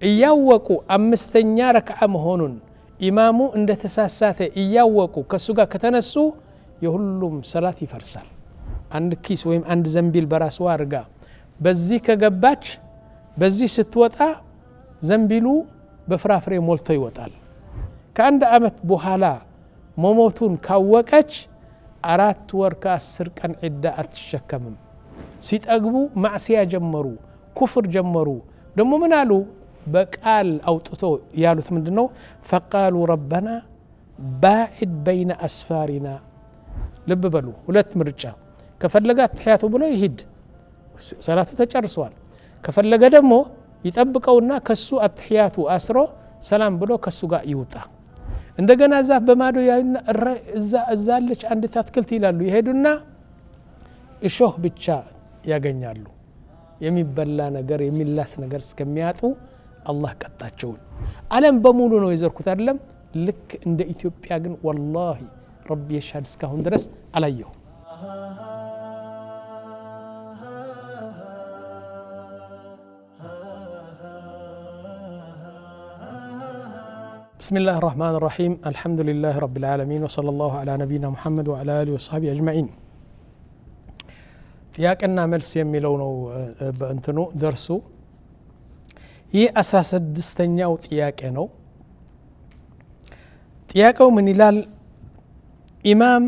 እያወቁ አምስተኛ ረክዓ መሆኑን ኢማሙ እንደተሳሳተ እያወቁ ከሱ ጋር ከተነሱ የሁሉም ሰላት ይፈርሳል። አንድ ኪስ ወይም አንድ ዘንቢል በራስዋ አርጋ በዚህ ከገባች በዚህ ስትወጣ ዘንቢሉ በፍራፍሬ ሞልቶ ይወጣል። ከአንድ ዓመት በኋላ መሞቱን ካወቀች 4 ወር ከ10 ቀን ዒዳ አትሸከምም። ሲጠግቡ ማዕሲያ ጀመሩ፣ ኩፍር ጀመሩ። ደሞ ምን አሉ? በቃል አውጥቶ ያሉት ምንድነው? ፈቃሉ ረበና ባዒድ በይነ አስፋሪና። ልብ በሉ፣ ሁለት ምርጫ። ከፈለገ አትሕያቱ ብሎ ይሂድ፣ ሰላቱ ተጨርሷል። ከፈለገ ደግሞ ይጠብቀውና ከሱ አትሕያቱ አስሮ ሰላም ብሎ ከሱ ጋር ይውጣ። እንደገና ዛፍ በማዶ ያዩና እዛለች አንዲት አትክልት ይላሉ። ይሄዱና እሾህ ብቻ ያገኛሉ። የሚበላ ነገር የሚላስ ነገር እስከሚያጡ አላህ ቀጣቸው። ዓለም በሙሉ ነው የዘርኩት አይደለም። ልክ እንደ ኢትዮጵያ ግን ወላሂ ረቢ የሻድ እስካሁን ድረስ አላየሁ። بسم الله الرحمن الرحيم الحمد لله رب العالمين وصلى الله على نبينا محمد وعلى آله وصحبه أجمعين ጥያቄና መልስ የሚለው ነው በእንትኑ ደርሱ። ይህ 16ኛው ጥያቄ ነው። ጥያቄው ምን ይላል? ኢማም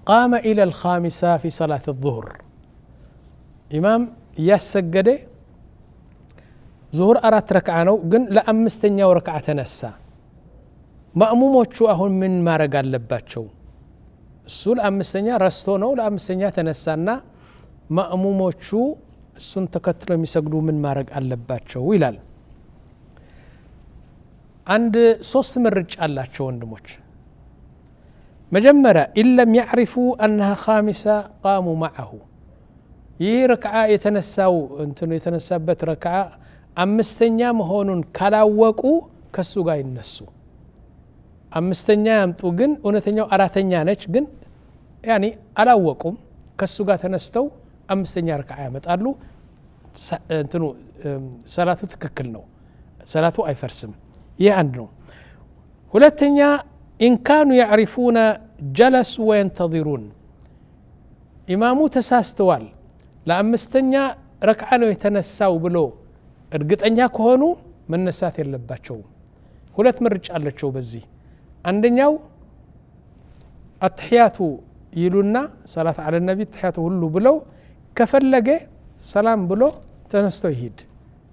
قام إلى الخامسة في صلاة الظهر ኢማም እያሰገደ ዙሁር 4 ረክዓ ነው፣ ግን ለአምስተኛው ረክዓ ተነሳ። ማእሙሞቹ አሁን ምን ማድረግ አለባቸው? እሱ ለአምስተኛ ረስቶ ነው፣ ለአምስተኛ ተነሳና ማእሙሞቹ እሱን ተከትለው የሚሰግዱ ምን ማድረግ አለባቸው ይላል። አንድ 3 ምርጫ አላቸው ወንድሞች። መጀመሪያ ኢለም ያዕሪፉ أنها خامسة قاموا معه። ይህ ረክዓ የተነሳው እንትኑ የተነሳበት ረክዓ አምስተኛ መሆኑን ካላወቁ ከሱ ጋር ይነሱ። አምስተኛ ያምጡ፣ ግን እውነተኛው አራተኛ ነች፣ ግን ያኒ አላወቁም። ከሱ ጋር ተነስተው አምስተኛ ረክዓ ያመጣሉ። እንትኑ ሰላቱ ትክክል ነው፣ ሰላቱ አይፈርስም። ይህ አንድ ነው። ሁለተኛ ኢን ካኑ ያዕሪፉነ ጀለሱ ወየንተظሩን። ኢማሙ ተሳስተዋል፣ ለአምስተኛ ረክዓ ነው የተነሳው ብሎ እርግጠኛ ከሆኑ መነሳት የለባቸውም። ሁለት ምርጫ አለቸው በዚህ። አንደኛው አትሕያቱ ይሉና ሰላት አለ ነቢ አትሕያቱ ሁሉ ብለው ከፈለገ ሰላም ብሎ ተነስቶ ይሄድ፣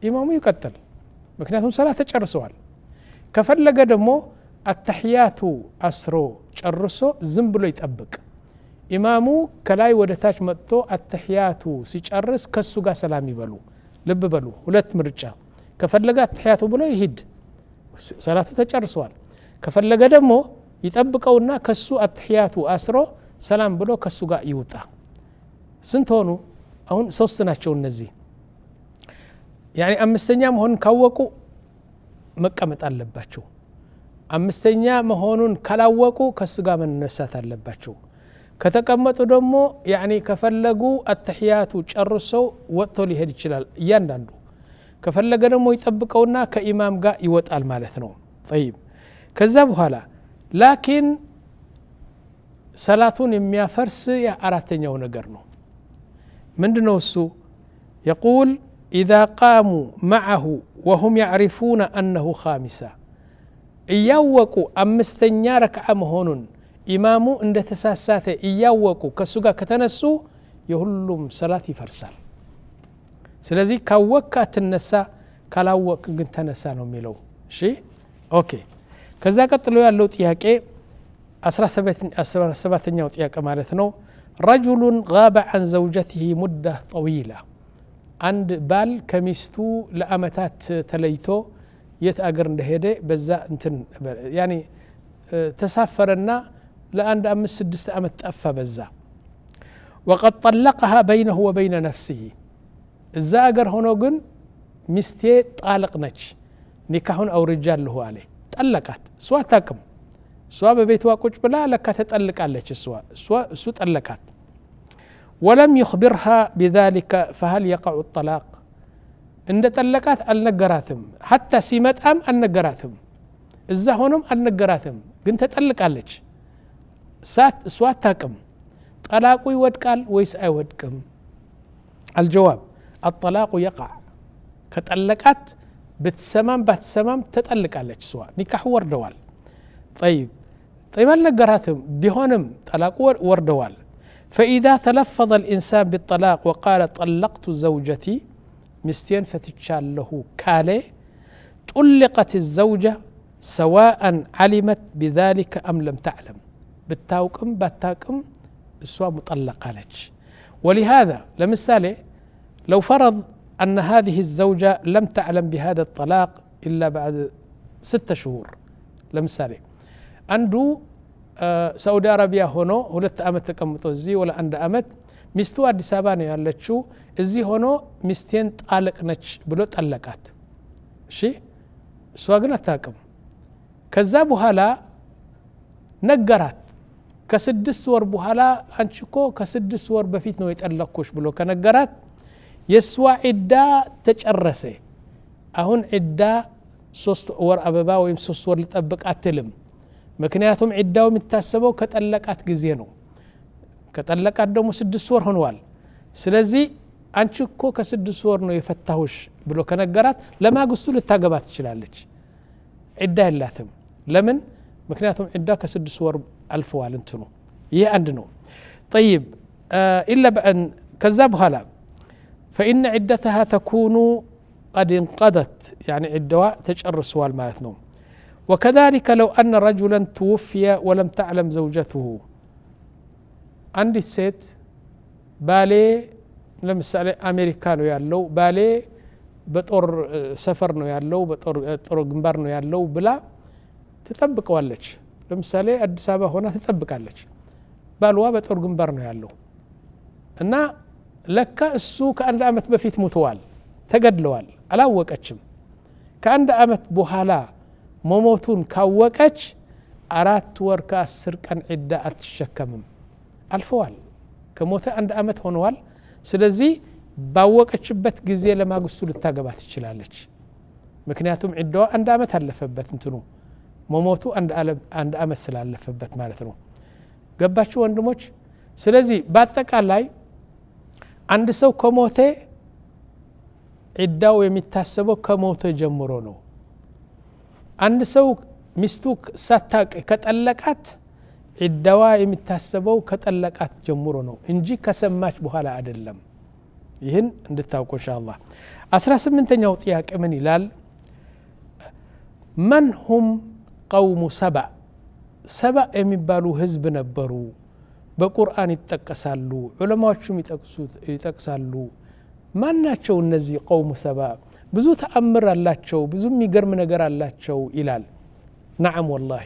ኢማሙ ይቀጥል፣ ምክንያቱም ሰላት ተጨርሰዋል። ከፈለገ ደግሞ አትሕያቱ አስሮ ጨርሶ ዝም ብሎ ይጠብቅ። ኢማሙ ከላይ ወደ ታች መጥቶ አትሕያቱ ሲጨርስ ከሱ ጋር ሰላም ይበሉ። ልብ በሉ፣ ሁለት ምርጫ። ከፈለገ አትሕያቱ ብሎ ይሂድ፣ ሰላቱ ተጨርሷል። ከፈለገ ደግሞ ይጠብቀውና ከሱ አትሕያቱ አስሮ ሰላም ብሎ ከሱ ጋር ይውጣ። ስንት ሆኑ? አሁን 3 ናቸው እነዚህ። ያኒ አምስተኛ መሆኑን ካወቁ መቀመጥ አለባቸው። አምስተኛ መሆኑን ካላወቁ ከሱ ጋር መነሳት አለባቸው። ከተቀመጡ ደግሞ ያኒ ከፈለጉ አትሕያቱ ጨርሰው ወጥቶ ሊሄድ ይችላል እያንዳንዱ። ከፈለገ ደግሞ ይጠብቀውና ከኢማም ጋር ይወጣል ማለት ነው። طيب ከዛ በኋላ ላኪን ሰላቱን የሚያፈርስ የአራተኛው ነገር ነው። ምንድነው እሱ? يقول إذا قاموا معه وهم يعرفون أنه خامسة እያወቁ አምስተኛ ረክዓ መሆኑን ኢማሙ እንደተሳሳተ እያወቁ ከሱ ጋር ከተነሱ የሁሉም ሰላት ይፈርሳል። ስለዚህ ካወቅክ አትነሳ፣ ካላወቅ ግን ተነሳ ነው የሚለው። እሺ ኦኬ። ከዛ ቀጥሎ ያለው ጥያቄ 17ኛው ጥያቄ ማለት ነው። رجل غاب عن زوجته مدة طويلة አንድ ባል ከሚስቱ ለአመታት ተለይቶ የት አገር እንደሄደ በዛ እንትን ያኒ ተሳፈረና ለአንድ 5-6 ዓመት ጠፋ በዛ። وقد طلقها بينه وبين نفسه እዛ አገር ሆኖ ግን ሚስቴ ጣልቅ ነች፣ ኒካሁን አውርጃለሁ አለ፣ ጠለቃት። እሷ አታውቅም። እሷ በቤቷ ቁጭ ብላ ለካ ተጠልቃለች። እሱ ጠለቃት። ولم يخبرها بذلك فهل يقع الطلاق እንደ ጠለቃት አልነገራትም حتى ሲመጣም አልነገራትም እዛ ሆኖም አልነገራትም ግን ተጠልቃለች እሷ አታውቅም ጠላቁ ይወድቃል ወይስ አይወድቅም الجواب الطلاق يقع كطلقات بتسمام باتسمام تطلقالች እሷ ኒካህ ወርደዋል طيب አልነገራትም ቢሆንም ጠላቁ ወርደዋል فإذا تلفظ الإنسان بالطلاق وقال طلقت زوجتي مستين فتشالله كالي طلقت الزوجة سواء علمت بذلك أم لم تعلم بتاوكم باتاكم السوا مطلقة لك ولهذا لمثالي لو فرض أن هذه الزوجة لم تعلم بهذا الطلاق إلا بعد 6 شهور لمثالي عنده سعودي عربية هونو 2 ዓመት ተቀምጦ እዚህ ወላ 1 ዓመት ሚስቱ አዲስ አበባ ነው ያለችው እዚህ ሆኖ ሚስቴን ጣልቅ ነች ብሎ ጠለቃት እሺ እሷ ግን አታውቅም ከዛ በኋላ ነገራት ከ6 ወር በኋላ አንቺ እኮ ከ6 ወር በፊት ነው የጠለቅኩሽ ብሎ ከነገራት የሷ ዒዳ ተጨረሰ አሁን ዒዳ 3 ወር አበባ ወይም 3 ወር ልጠብቅ አትልም ምክንያቱም ዒዳው የሚታሰበው ከጠለቃት ጊዜ ነው ከጠለቃት ደግሞ 6 ወር ሆኗል ስለዚህ አንቺ እኮ ከ6 ወር ነው የፈታሁሽ ብሎ ከነገራት ለማግስቱ ልታገባት ትችላለች ዒዳ የላትም ለምን ምክንያቱም ዒዳ ከ6 ወር አልፈዋል እንትኑ ይሄ አንድ ነው طيب الا بان ከዛ በኋላ فإن عدتها تكون قد انقضت يعني عدوا تጨርሷል ማለት ነው وكذلك لو أن رجلا توفي ولم تعلم زوجته عندي ست بالي لمثال أمريكا ነው ያለው ባሌ በጦር ሰፈር ነው ያለው በጦር ግንባር ነው ያለው ብላ ትጠብቀዋለች ለምሳሌ አዲስ አበባ ሆና ትጠብቃለች ባልዋ በጦር ግንባር ነው ያለው እና ለካ እሱ ከአንድ ዓመት በፊት ሞተዋል ተገድለዋል አላወቀችም ከአንድ ዓመት በኋላ መሞቱን ካወቀች 4 ወር ከ10 ቀን ዒዳ አትሸከምም አልፈዋል ከሞተ 1 ዓመት ሆነዋል ስለዚህ ባወቀችበት ጊዜ ለማግስቱ ልታገባ ትችላለች ምክንያቱም ዒዳዋ 1 ዓመት አለፈበት እንትኑ መሞቱ 1 ዓመት ስላለፈበት ማለት ነው ገባችሁ ወንድሞች ስለዚህ በአጠቃላይ አንድ ሰው ከሞተ ዒዳው የሚታሰበው ከሞተ ጀምሮ ነው አንድ ሰው ሚስቱ ሳታቅ ከጠለቃት ዒዳዋ የሚታሰበው ከጠለቃት ጀምሮ ነው እንጂ ከሰማች በኋላ አይደለም ይህን እንድታውቁ ኢንሻአላህ 18ኛው ጥያቄ ምን ይላል من هم قوم سبأ سبأ የሚባሉ ህዝብ ነበሩ በቁርአን ይጠቀሳሉ ዑለማዎቹም ይጠቅሳሉ ማናቸው እነዚህ قوم سبأ ብዙ ተአምር አላቸው ብዙ የሚገርም ነገር አላቸው ይላል نعم والله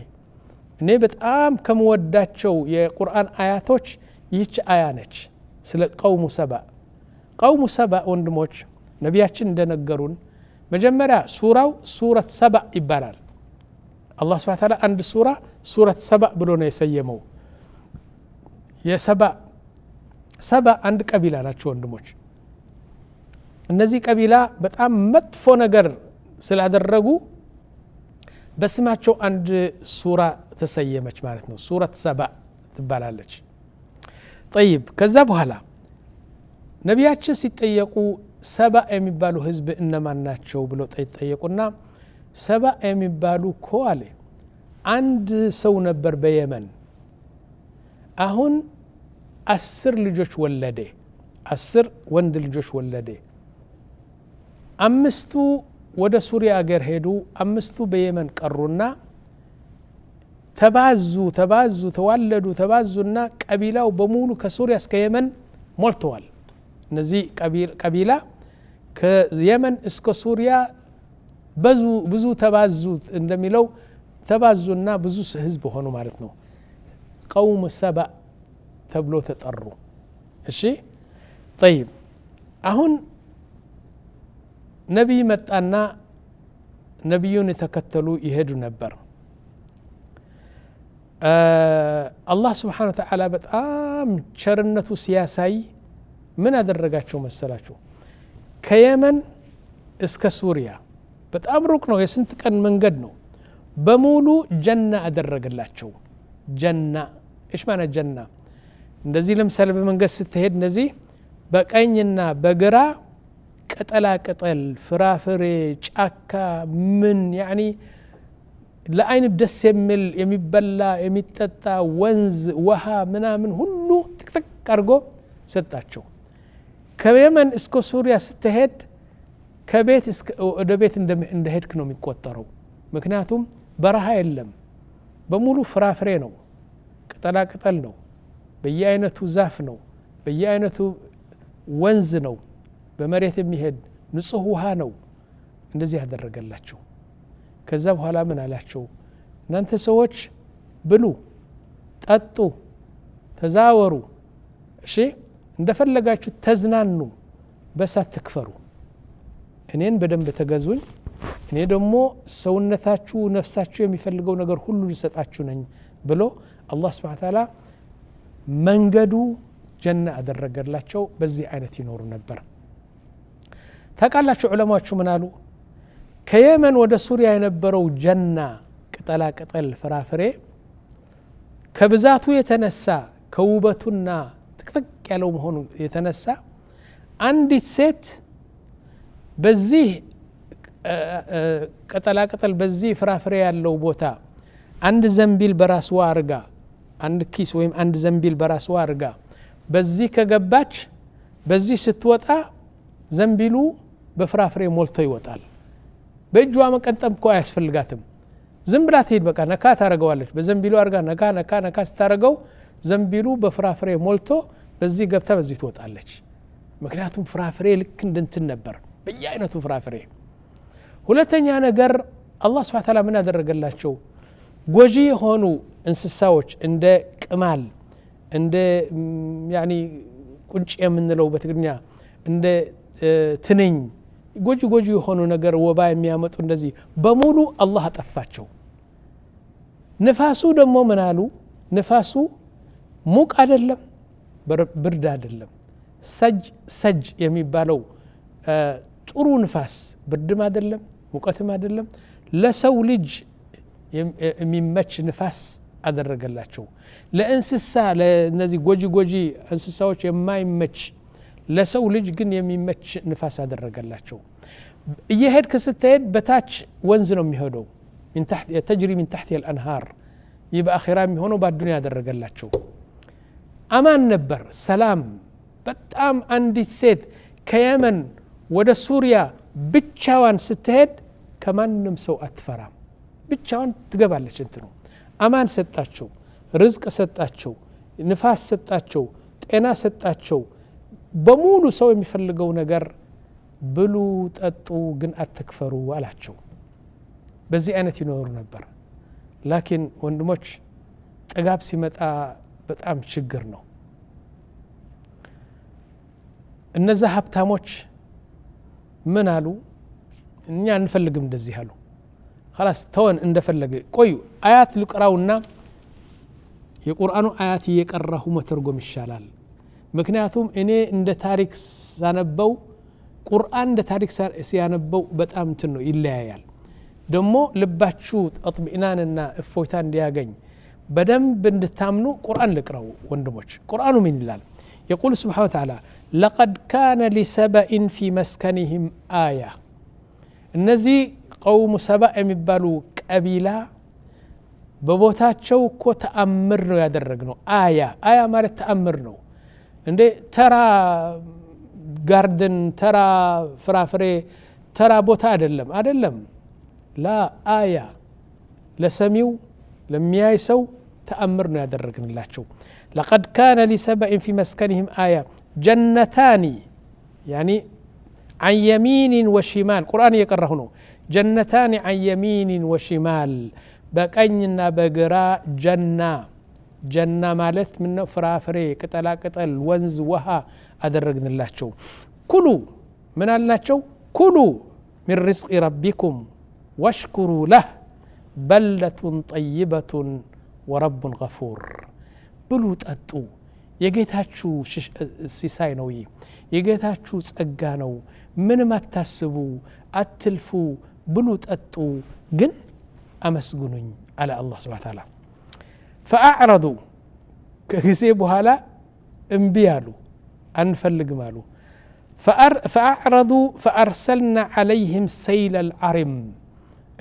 እኔ በጣም ከመወዳቸው የቁርአን አያቶች ይህች አያ ነች ስለ قوم سبأ قوم سبأ ወንድሞች ነቢያችን እንደነገሩን መጀመሪያ ሱራው ሱረት ሰበእ ይባላል አላህ Subhanahu Wa Ta'ala አንድ ሱራ ሱረት ሰበእ ብሎ ነው የሰየመው ሰበእ አንድ ቀቢላ ናቸው ወንድሞች እነዚህ ቀቢላ በጣም መጥፎ ነገር ስላደረጉ በስማቸው አንድ ሱራ ተሰየመች ማለት ነው ሱረት ሰበእ ትባላለች طيب ከዛ በኋላ ነቢያችን ሲጠየቁ ሰበእ የሚባሉ ህዝብ እነማን ናቸው ብሎ ጠየቁና ሰበእ የሚባሉ ኮአለ አንድ ሰው ነበር በየመን አሁን 10 ልጆች ወለደ 10 ወንድ ልጆች ወለደ 5ቱ ወደ ሱሪያ አገር ሄዱ 5ቱ በየመን ቀሩና ተዋለዱ ተባዙና ቀቢላው በሙሉ ከሱሪያ እስከ የመን ሞልተዋል እነዚህ ቀቢላ ከየመን እስከ ሱሪያ ብዙ ተባዙ እንደሚለው ተባዙና ብዙ ህዝብ ሆኑ ማለት ነው قوم سبأ ተብሎ ተጠሩ እሺ طيب አሁን ነብይ መጣና ነብዩን ተከተሉ ይሄዱ ነበር አላህ Subhanahu Wa Ta'ala በጣም ቸርነቱ ሲያሳይ ምን አደረጋቸው መሰላችሁ ከየመን እስከ ሱሪያ በጣም ሩቅ ነው የስንት ቀን መንገድ ነው በሙሉ ጀና አደረገላቸው ጀና ايش معنى ጀና እንደዚህ ለምሳሌ በመንገድ ስትሄድ እንደዚህ በቀኝና በግራ ቅጠላ ቅጠል ፍራፍሬ ጫካ ምን يعني ለአይን ደስ የሚል የሚበላ የሚጠጣ ወንዝ ውሃ ምናምን ሁሉ ጥቅጥቅ አድርጎ ሰጣቸው ከየመን እስከ ሱሪያ ስትሄድ ከቤት እስከ ወደ ቤት እንደሄድክ ነው የሚቆጠረው ምክንያቱም በረሃ የለም በሙሉ ፍራፍሬ ነው ቅጠላ ቅጠል ነው በየአይነቱ ዛፍ ነው በየአይነቱ ወንዝ ነው በመሬት የሚሄድ ንጹህ ውሃ ነው እንደዚህ ያደረገላቸው ከዛ በኋላ ምን አላቸው እናንተ ሰዎች ብሉ ጠጡ ተዛወሩ እሺ እንደፈለጋችሁ ተዝናኑ በሳት ተክፈሩ እኔን በደንብ ተገዙኝ እኔ ደግሞ ሰውነታችሁ ነፍሳችሁ የሚፈልገው ነገር ሁሉ ልሰጣችሁ ነኝ ብሎ አላህ Subhanahu Wa Ta'ala መንገዱ ጀና አደረገላቸው በዚህ አይነት ይኖሩ ነበር ታቃላችሁ ዑለማዎቹ ምን አሉ ከየመን ወደ ሱሪያ የነበረው ጀና ቅጠላ ቅጠል ፍራፍሬ ከብዛቱ የተነሳ ከውበቱና ጥቅጥቅ ያለው መሆኑ የተነሳ አንዲት ሴት በዚህ ቅጠላ ቅጠል በዚህ ፍራፍሬ ያለው ቦታ አንድ ዘንቢል በራስዋ አርጋ አንድ ኪስ ወይም አንድ ዘንቢል በራስዋ አርጋ በዚህ ከገባች በዚህ ስትወጣ ዘንቢሉ በፍራፍሬ ሞልቶ ይወጣል በእጇ መቀንጠም እኮ አያስፈልጋትም ዝም ብላ ትሄድ በቃ ነካ ታረጋዋለች በዘንቢሉ አርጋ ነካ ስታረገው ዘንቢሉ በፍራፍሬ ሞልቶ በዚህ ገብታ በዚህ ትወጣለች ምክንያቱም ፍራፍሬ ልክ እንድንትን ነበር በየአይነቱ ፍራፍሬ ሁለተኛ ነገር አላህ Subhanahu Wa Ta'ala ምን ያደረገላቸው ጎጂ የሆኑ እንስሳዎች እንደ ቅማል እንደ يعني ቁንጭ የምንለው በትግርኛ እንደ ትንኝ ጎጂ የሆኑ ነገር ወባ የሚያመጡ እንደዚህ በሙሉ አላህ አጠፋቸው ንፋሱ ደግሞ ምን አሉ ንፋሱ ሙቅ አይደለም ብርድ አይደለም ሰጅ የሚባለው ጥሩ ንፋስ ብርድም አይደለም ሙቀትም አይደለም ለሰው ልጅ የሚመች ንፋስ አደረገላቸው ለእንስሳ ለነዚህ ጎጂ እንስሳዎች የማይመች ለሰው ልጅ ግን የሚመች ንፋስ አደረገላቸው እየሄድክ ስትሄድ በታች ወንዝ ነው የሚሄደው من تحت تجري من تحت الانهار يبقى اخرام የሚሆነው በአዱንያ ያደረገላቸው አማን ነበር ሰላም በጣም አንዲት ሴት ከየመን ወደ ሱሪያ ብቻዋን ስትሄድ ከማንም ሰው አትፈራም ብቻዋን ትገባለች እንትኑ አማን ሰጣቸው ርዝቅ ሰጣቸው ንፋስ ሰጣቸው ጤና ሰጣቸው በሙሉ ሰው የሚፈልገው ነገር ብሉ ጠጡ ግን አትክፈሩ አላቸው በዚህ አይነት ይኖሩ ነበር ላኪን ወንድሞች ጥጋብ ሲመጣ በጣም ችግር ነው እነዛ ሀብታሞች ምን አሉ እኛ እንፈልግም እንደዚህ አሉ خلاص ተወን እንደፈለገ ቆዩ አያት ልቅራውና የቁርአኑ አያት እየቀራሁ መተርጎም ይሻላል ምክንያቱም እኔ እንደ ታሪክ ሳነበው ቁርአን እንደ ታሪክ ሲያነበው በጣም እንትን ነው ይለያያል ደሞ ልባችሁ አጥቢናንና እፎይታ እንዲያገኝ በደንብ እንድታምኑ ቁርአን ልቅራው ወንድሞች ቁርአኑ ምን ይላል يقول سبحانه وتعالى لقد كان لسبأ في مسكنهم آية እነዚህ قوم سبأ የሚባሉ ቀቢላ በቦታቸው እኮ ተአምር ነው ያደረግነው አያ ማለት ተአምር ነው እንዴ ተራ ጋርደን ተራ ፍራፍሬ ተራ ቦታ አይደለም ላ አያ ለሰሚው ለሚያይ ሰው ተአምር ነው ያደረግንላቸው لقد كان لسبأ في مسكنهم آية جنتان يعني عن يمين وشمال قرآن يقرأه جنتان عن يمين وشمال بقينا بقرا جنة مالت من فرافري قتل ونز وها أدرجن الله شو كلوا من الله شو كلوا من رزق ربكم واشكروا له بلدة طيبة ورب غفور بلو تأتو የጌታችሁ ሲሳይ ነው የጌታችሁ ጸጋ ነው ምንም አታስቡ አትልፉ ብሉ ጠጡ ግን አመስግኑኝ አለ አላህ Subhanahu Wa Ta'ala فأعرضوا ከጊዜ በኋላ እምቢ አሉ አንፈልግም አሉ فأعرضوا فأرسلنا عليهم سيل العرم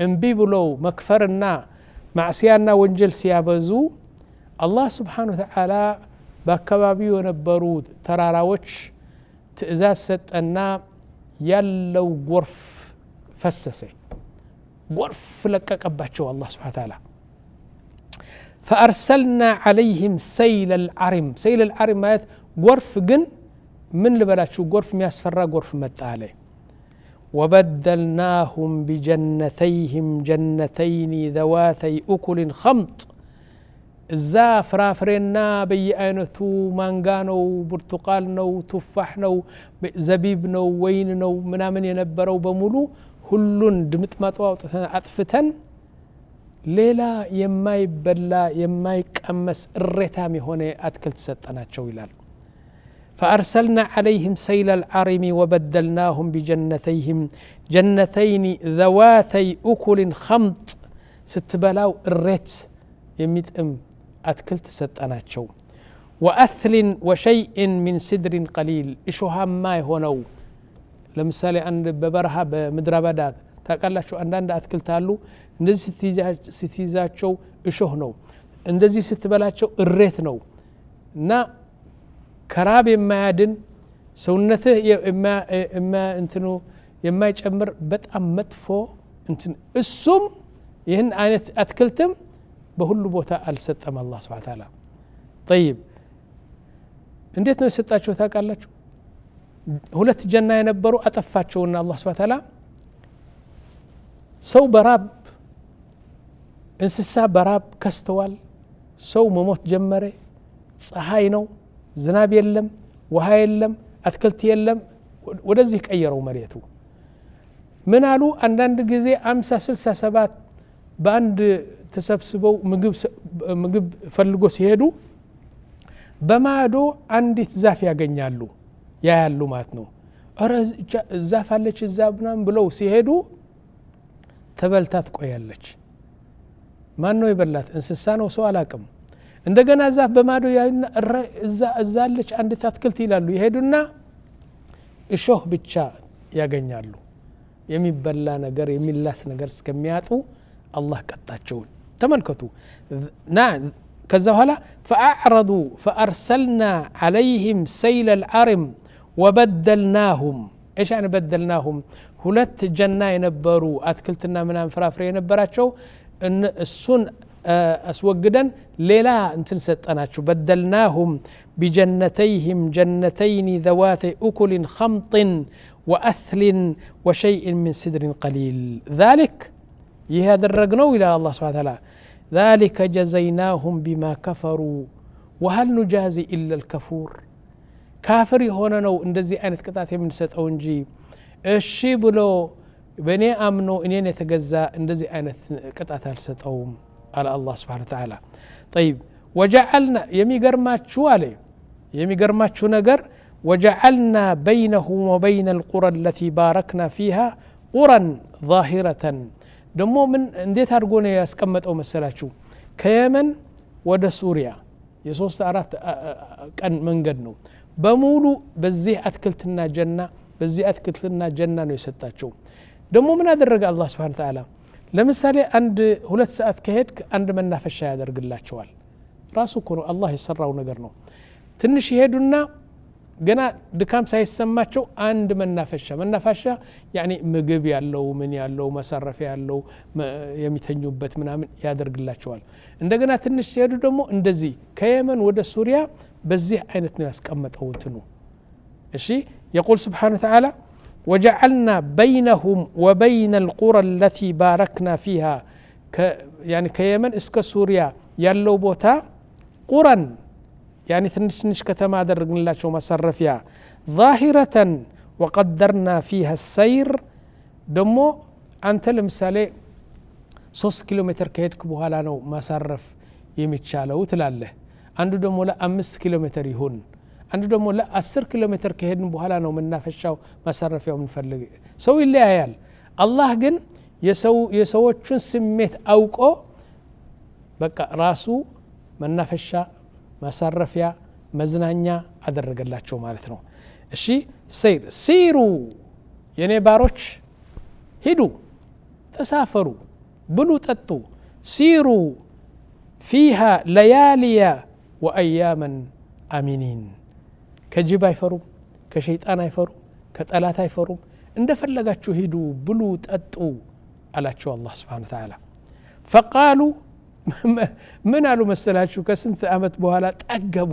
እምቢ ብለው መክፈርና ማዕሲያና ወንጀል ሲያበዙ አላህ Subhanahu Wa Ta'ala በአካባቢው የነበሩ ተራራዎች ትእዛዝ ሰጠና ያለው ጎርፍ ፈሰሰ ጎርፍ ለቀቀባቸው አላህ Subhanahu Wa Ta'ala فأرسلنا عليهم سيل العرم سيل العرم ማለት ጎርፍ ግን ምን ልበላችሁ ጎርፍ የሚያስፈራ ጎርፍ መጣ አለ وبدلناهم بجنتيهم جنتين ذواتي أكل خمط እዛ ፍራፍሬና በየአይነቱ ማንጋ ነው ብርቱቃል ነው ቱፋህ ነው ዘቢብ ነው ወይን ነው ምናምን የነበረው በሙሉ ሁሉን ድምጥማጣው አጥፍተን ሌላ የማይበላ የማይቀመስ እሬታም የሆነ አትክልት ሰጠናቸው ይላል فأرسلنا عليهم سيل العرم وبدلناهم بجنتيهم جنتين ذواتي أكل خمط ستبلاو الريت يميتم أتكلت سطناچو وأثل وشيء من سدر قليل إشوها ما هونو لمثال عند ببرها بمدر بدا ታቃላችሁ አንዳንድ አትክልት አሉ እንደዚህ ስትይዛቸው እሾህ ነው እንደዚህ ስትበላቸው እሬት ነው እና ከራብ የማያድን ሰውነትህ እንትኑ የማይጨምር በጣም መጥፎ እንትን እሱም ይህን አይነት አትክልትም በሁሉ ቦታ አልሰጠም አላህ Subhanahu Wa Ta'ala طيب እንዴት ነው የሰጣቸው ታቃላችሁ ሁለት ጀና የነበሩ አጠፋቸውና አላህ Subhanahu Wa Ta'ala ሰው በራብ እንስሳ በራብ ከስተዋል ሰው መሞት ጀመረ ፀሐይ ነው ዝናብ የለም ውሃ የለም አትክልት የለም ወደዚህ ቀየረው መሬቱ ምን አሉ አንዳንድ ጊዜ 50 60 70 በአንድ ተሰብስበው ምግብ ፈልጎ ሲሄዱ በማዶ አንዲት ዛፍ ያገኛሉ ያያሉ ማለት ነው አረ ዛፍ አለች ዛብናም ብለው ሲሄዱ ተበልታት ቆያለች ማን ነው ይበላት እንስሳ ነው ሰው አላቅም እንደገና ዛፍ በማዶ ያዩና እዛ አለች አንዲት አትክልት ይላሉ ይሄዱና እሾህ ብቻ ያገኛሉ የሚበላ ነገር የሚላስ ነገር እስከሚያጡ አላህ ቀጣቸው ተመልከቱ ከዛ በኋላ فأعرضوا فأرسلنا عليهم سيل العرم وبدلناهم ايش يعني بدلناهم ሁለት ጀና የነበሩ አትክልትና ምናም ፍራፍሬ የነበራቸው እሱን اسوغدن ليلا انتن سطناچو بدلناهم بجنتيهم جنتين ذوات اكل خمط واثل وشيء من سدر قليل ذلك يهدرغنو الى الله سبحانه وتعالى ذلك جزيناهم بما كفروا وهل نجازي الا الكفور كافر هنا ነው እንደዚህ አይነት ቅጣት የምንሰጠው እንጂ እሺ ብሎ በኔ አምኖ እኔን የተገዛ እንደዚህ አይነት ቅጣት አልሰጠውም على الله سبحانه وتعالى طيب وجعلنا يميغرماچو عليه يميغرماچو نجر وجعلنا بينهم وبين القرى التي باركنا فيها قرى ظاهرة دمو من انديت አድርጎ ነው ያስቀመጠው መሰላችሁ ከየመን ወደ ሱሪያ የሶስት አራት ቀን መንገድ ነው በሙሉ በዚህ አትክልትና ጀና በዚህ አትክልትና ጀና ነው የሰጣቸው ደሞ ምን አደረገ አላህ Subhanahu Wa Ta'ala ለምሳሌ አንድ 2 ሰዓት ከሄድክ አንድ መናፈሻ ያደርግላቸዋል ራሱ እኮ ነው አላህ የሰራው ነገር ነው ትንሽ ይሄዱና ገና ድካም ሳይሰማቸው አንድ መናፈሻ ያኒ ምግብ ያለው ምን ያለው መሰረፍ ያለው የሚተኙበት ምናምን ያደርግላቸዋል እንደገና ትንሽ ሲሄዱ ደግሞ እንደዚህ ከየመን ወደ ሱሪያ በዚህ አይነት ነው ያስቀመጠው እንትኑ እሺ يقول سبحانه وتعالى وجعلنا بينهم وبين القرى التي باركنا فيها يعني كيمن اسك سوريا يالو بوتا قرى يعني تنش كتما درغنلاچو مسرفيا ظاهرة وقدرنا فيها السير دمو انت لمثالي 3 كيلومتر كهدك بኋላ ነው ማሳረፍ የሚቻለው ትላለህ አንዱ ደግሞ ለ5 ኪሎ ሜትር ይሁን አንዱ ደግሞ ለ10 ኪሎ ሜትር ከሄድን በኋላ ነው መናፈሻው ማሳረፊያው ምንፈልግ ሰው ይለያያል አላህ ግን የሰዎችን ስሜት አውቆ በቃ ራሱ መናፈሻ ማሳረፊያ መዝናኛ አደረገላቸው ማለት ነው እሺ ሲሩ የኔ ባሮች ሂዱ ተሳፈሩ ብሉ ጠጡ ሲሩ فيها ليالي وأياما آمنين كجب አይፈሩም ከሸይጣን አይፈሩም ከጠላት አይፈሩም እንደፈለጋችሁ ሂዱ ብሉ ጠጡ አላቸው አላህ Subhanahu Wa Ta'ala فقالوا ምን አሉ መሰላችሁ ከስንት አመት በኋላ ጠገቡ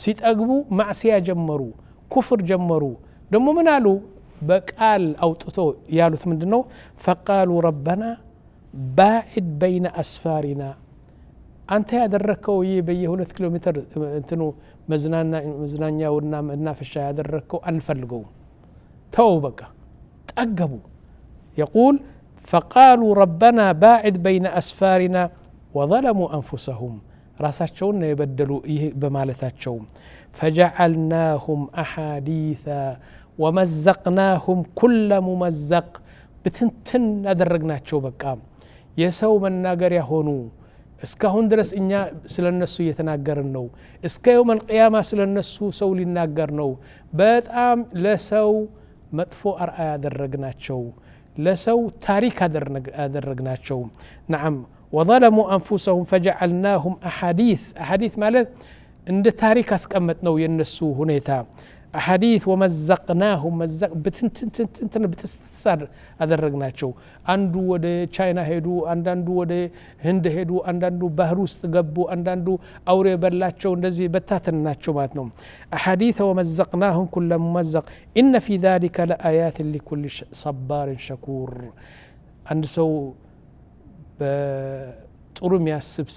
ሲጠግቡ ማዕሲያ ጀመሩ ኩፍር ጀመሩ ደሞ ምን አሉ በቃል አውጥቶ ያሉት ምንድነው فقالوا ربنا باعد بين أسفارنا አንተ ያደረከው በየ2 ኪሎ ሜትር እንትኑ መዝናኛውና መናፈሻ ያደረከው አንፈልገው ተው በቃ ጠገቡ يقول فقالوا ربنا باعد بين أسفارنا وظلموا أنفسهم ራሳቸውን የበደሉ ይሄ በማለታቸው فجعلناهم أحاديثا ومزقناهم كل ممزق بتنتن አደረግናቸው በቃ የሰው መናገሪያ ሆኑ እስካሁን ድረስ እኛ ስለነሱ እየተናገርን ነው እስከ የውም القيامة ስለነሱ ሰው ሊናገር ነው በጣም ለሰው መጥፎ አርአያ ያደረግናቸው ለሰው ታሪክ አደረግናቸው نعم وظلموا أنفسهم فجعلناهم أحاديث ማለት እንደ ታሪክ አስቀመጥነው የነሱ ሁኔታ أحاديث ومزقناهم بتنتن بتستسر أدرجناቸው አንዱ ወደ ቻይና ሄዱ አንዳንዱ ወደ ህንድ ሄዱ አንዳንዱ ባህር ውስጥ ገቡ አንዳንዱ አውሬ በላቸው እንደዚህ በታተናቸው ማለት ነው أحاديث ومزقناهم كل ممزق إن في ذلك لآيات لكل صبار شكور አንድ ሰው በጥሩ የሚያስብ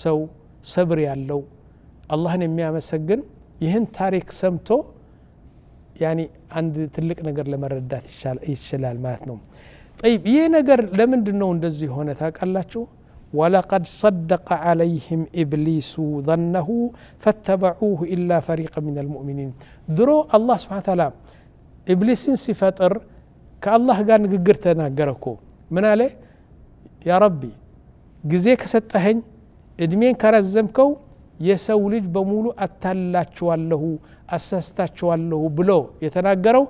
ሰው ሰብር ያለው አላህን የሚያመሰግን ይህን ታሪክ ሰምቶ ያኒ አንድ ትልቅ ነገር ለመረዳት ይችላል ማለት ነው طيب ይሄ ነገር ለምንድነው እንደዚህ ሆነ ታውቃላችሁ ولقد صدق عليهم إبليس ظنه فاتبعوه إلا فريقا من المؤمنين ድሮ አላህ Subhanahu Wa Ta'ala ኢብሊስን ሲፈጥር ከአላህ ጋር ንግግር ተናገረኮ ምን አለ ያ ረቢ ጊዜ ከሰጠኸኝ እድሜን ካረዘምከው የሰው ልጅ በሙሉ አታላችኋለሁ አሳስታችኋለሁ ብሎ የተናገረው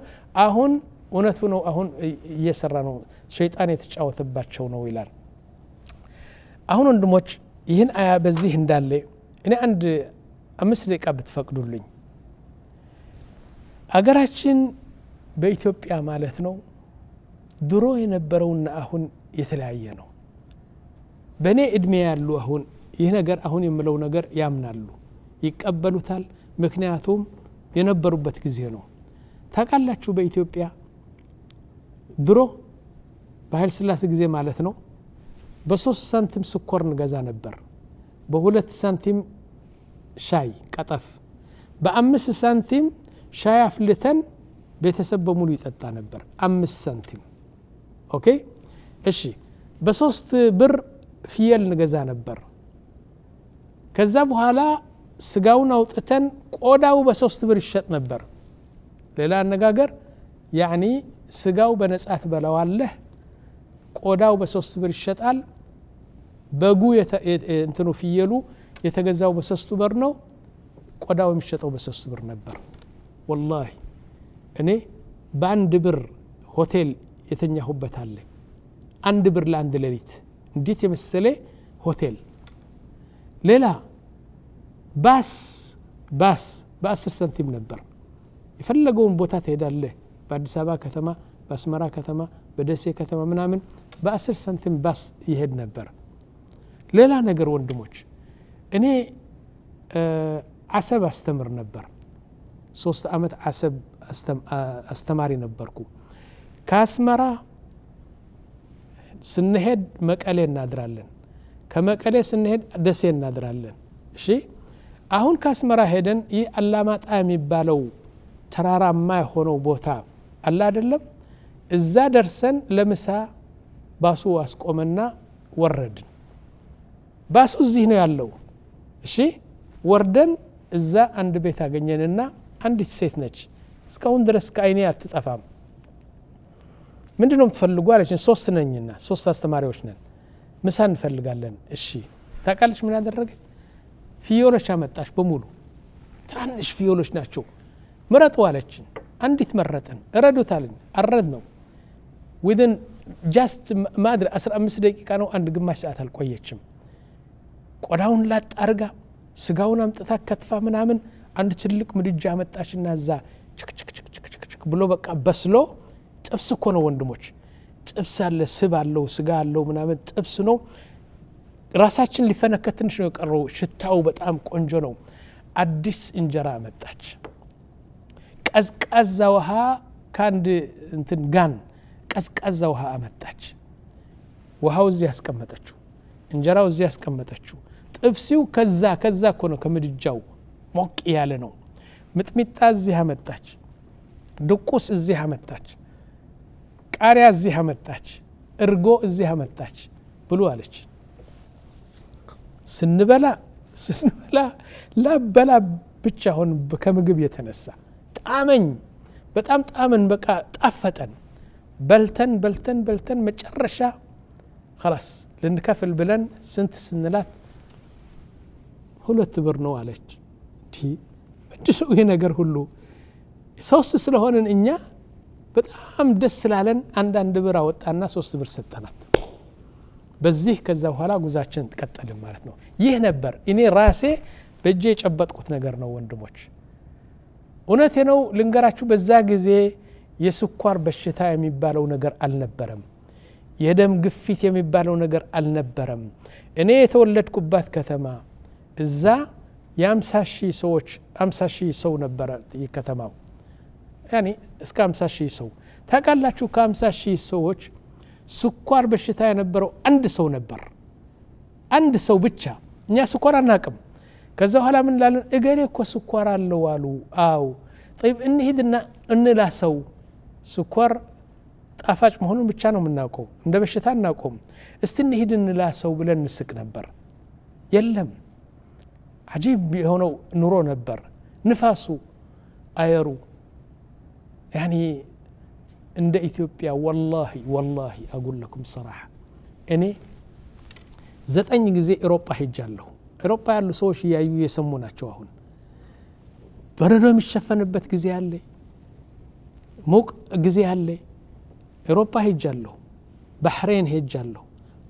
አሁን እውነቱ ነው አሁን እየሰራ ነው ሸይጣን የተጫወተባቸው ነው ይላል አሁን ወንድሞች ይህን አያ በዚህ እንዳለ እኔ አንድ 5 ደቂቃ ብትፈቅዱልኝ አገራችን በኢትዮጵያ ማለት ነው ድሮ የነበረውና አሁን የተለያየ ነው በኔ እድሜ ያሉ አሁን ይህ ነገር አሁን የምለው ነገር ያምናሉ ይቀበሉታል ምክንያቱም የነበሩበት ጊዜ ነው ታውቃላችሁ በኢትዮጵያ ድሮ በኃይለ ሥላሴ ጊዜ ማለት ነው በ3 ሳንቲም ስኳር እንገዛ ነበር በ2 ሳንቲም ሻይ ቀጠፍ በ5 ሳንቲም ሻይ አፍልተን ቤተሰብ በሙሉ ይጠጣ ነበር 5 ሳንቲም ኦኬ እሺ በ3 ብር ፍየል እንገዛ ነበር ከዛ በኋላ ስጋውን አውጥተን ቆዳው በ3 ብር ይሸጥ ነበር ሌላ አነጋገር ያኒ ስጋው በነጻት በላዋለህ ቆዳው በ3 ብር ይሸጣል በጉ እንትኑ ፍየሉ የተገዛው በ3 ብር ነው ቆዳው የሚሸጠው በ3 ብር ነበር والله እኔ በአንድ ብር ሆቴል የተኛሁበት አለ 1 ብር ለአንድ ሌሊት እንዴት የመሰለ ሆቴል ሌላ ባስ በ10 ሳንቲም ነበር የፈለገውን ቦታ ትሄዳለህ በአዲስ አበባ ከተማ በአስመራ ከተማ በደሴ ከተማ ምናምን በ10 ሳንቲም ባስ ይሄድ ነበር ሌላ ነገር ወንድሞች እኔ አሰብ አስተምር ነበር 3 አመት አሰብ አስተማሪ ነበርኩ ከአስመራ ስንሄድ መቀሌ እናድራለን ከመቀሌ ስንሄድ ደሴ እናድራለን እሺ አሁን ከአስመራ ሄደን ይህ አላማጣ የሚባለው ተራራማ የሆነው ቦታ አለ አይደለም እዛ ደርሰን ለምሳ ባሱ አስቆመና ወረድን ባሱ እዚህ ነው ያለው እሺ ወርደን እዛ አንድ ቤት አገኘንና አንዲት ሴት ነች እስካሁን ድረስ ከአይኔ አትጠፋም ምንድነው የምትፈልጉ አለችን ሶስት ነኝና ሶስት አስተማሪዎች ነን ምሳ እንፈልጋለን እሺ ታቃለች ምን አደረገች ፍየሎች አመጣች በሙሉ ትናንሽ ፍየሎች ናቸው ምረጡ አለችን አንዲት መረጥን እረዱታልን አረድ ነው within just ማድረ 15 ደቂቃ ነው አንድ ግማሽ ሰዓት አልቆየችም ቆዳውን ላጥ አርጋ ስጋውን አምጥታ ከትፋ ምናምን አንድ ትልቅ ምድጃ አመጣችና እዛ ችክ ብሎ በቃ በስሎ ጥብስ እኮ ነው ወንድሞች ጥብስ አለ ስብ አለው ስጋ አለው ምናምን ጥብስ ነው ራሳችን ሊፈነከት ትንሽ ነው የቀረው ሽታው በጣም ቆንጆ ነው አዲስ እንጀራ አመጣች ቀዝቃዛ ውሃ ካንድ እንትን ጋን ቀዝቃዛ ውሃ አመጣች ውሃው እዚህ ያስቀመጠችው እንጀራው እዚህ ያስቀመጠችው ጥብሲው ከዛ እኮ ነው ከምድጃው ሞቅ ያለ ነው ምጥሚጣ እዚህ አመጣች ድቁስ እዚህ አመጣች ቃሪያ እዚህ አመጣች እርጎ እዚህ አመጣች ብሉ አለች ስንበላ ላበላ ብቻ ሆን ከምግብ የተነሳ ጣመኝ በጣም ጣመን በቃ ጣፈጠን በልተን መጨረሻ خلاص ልንከፍል ብለን ስንት ስንላት 2 ብር ነው አለች ምንድነው ይሄ ነገር ሁሉ ሶስት ስለሆነን እኛ በጣም ደስ ስላለን አንድ ብር አወጣና 3 ብር ሰጠናት በዚህ ከዛ በኋላ ጉዛችን ተቀጠለ ማለት ነው ይህ ነበር እኔ ራሴ በእጄ የጨበጥኩት ነገር ነው ወንድሞች እውነቴ ነው ልንገራችሁ በዛ ጊዜ የስኳር በሽታ የሚባለው ነገር አልነበረም የደም ግፊት የሚባለው ነገር አልነበረም እኔ የተወለድኩባት ከተማ እዛ የ50,000 ሰው ነበር ከተማው ያኒ እስከ 50,000 ሰው ታቃላችሁ ከ50,000 ሰዎች ስኳር በሽታ የነበረው አንድ ሰው ነበር አንድ ሰው ብቻ እኛ ስኳር አናቅም ከዛ በኋላ ምን ላለን እገሌ እኮ ስኳር አለው አሉ አው طيب እንሂድና እንላሰው ስኳር ጣፋጭ መሆኑን ብቻ ነው የምናውቀው እንደ በሽታ እናውቀው እስቲ እንሂድ እንላሰው ብለን እንስቅ ነበር የለም عجيب የሆነው ኑሮ ነበር ንፋሱ አየሩ يعني عند إثيوبيا والله أقول لكم صراحة أني 9 ጊዜ أوروبا ሄጃለሁ أوروبا ያሉ ሰዎች ያዩ የሰሙናቸው አሁን በረዶ የሚሸፈንበት ጊዜ አለ ሙቅ ጊዜ አለ أوروبا ሄጃለሁ ባህሬን ሄጃለሁ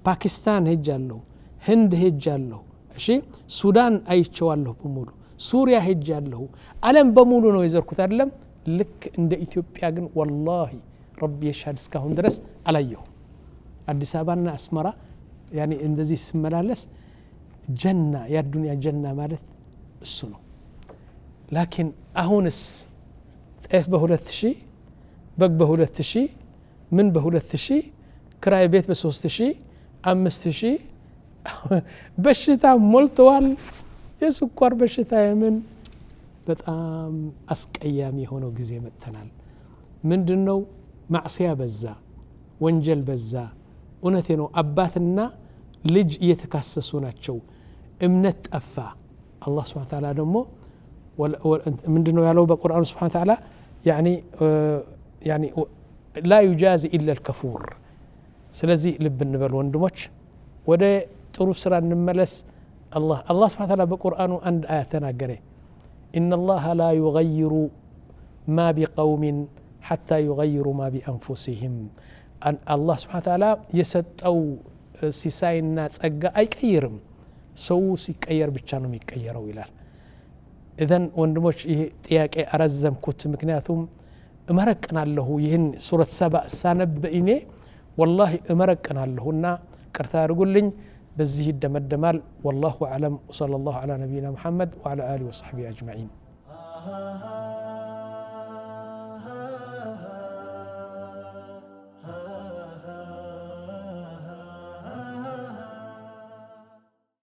ፓኪስታን ሄጃለሁ ህንድ ሄጃለሁ እሺ ሱዳን አይቼዋለሁ በሙሉ ሱሪያ ሄጃለሁ ዓለም በሙሉ ነው የዘርኩት አይደለም ልክ እንደ ኢትዮጵያ ግን والله ربي يشهد እስካሁን ድረስ አላየሁ አዲስ አበባና አስመራ يعني እንደዚህ ስመላለስ ጀና የዱንያ ጀና ማለት እሱ ነው لكن አሁንስ ጤፍ በ2000 በግ በ2000 ምን በ2000 ክራይ ቤት በ3000 5000 በሽታ ሞልቷል የስኳር በሽታ የምን በጣም አስቀያሚ ሆነው ጊዜ መጥተናል ምንድነው ማዕሲያ በዛ ወንጀል በዛ እውነቴ ነው አባትና ልጅ እየተካሰሱ ናቸው እምነት ጠፋ አላህ Subhanahu Wa Ta'ala ደግሞ ምንድነው ያለው በቁርአን Subhanahu Wa Ta'ala يعني لا يجازي الا الكفور ስለዚህ ልብ እንበል ወንድሞች ወደ ጥሩ ስራ እንመለስ الله Subhanahu Wa Ta'ala በቁርአኑ አንድ አያ ተናገረ إن الله لا يغير ما بقوم حتى يغيروا ما بأنفسهم الله سبحانه وتعالى يسطው ሲሳይና ጸጋ አይቀይርም ሰው ሲቀየር ብቻ ነው የሚቀየረው ይላል اذن ወንድሞች ይሄ ጥያቄ አረዘምኩት ምክንያቱም እመረቅናለሁ ይህን ሱረት 7 ሳነብ እኔ والله እመረቅናለሁና ቅርታ አድርጉልኝ በዚህ ይደመደማል والله اعلم وصلى الله على نبينا محمد وعلى اله وصحبه اجمعين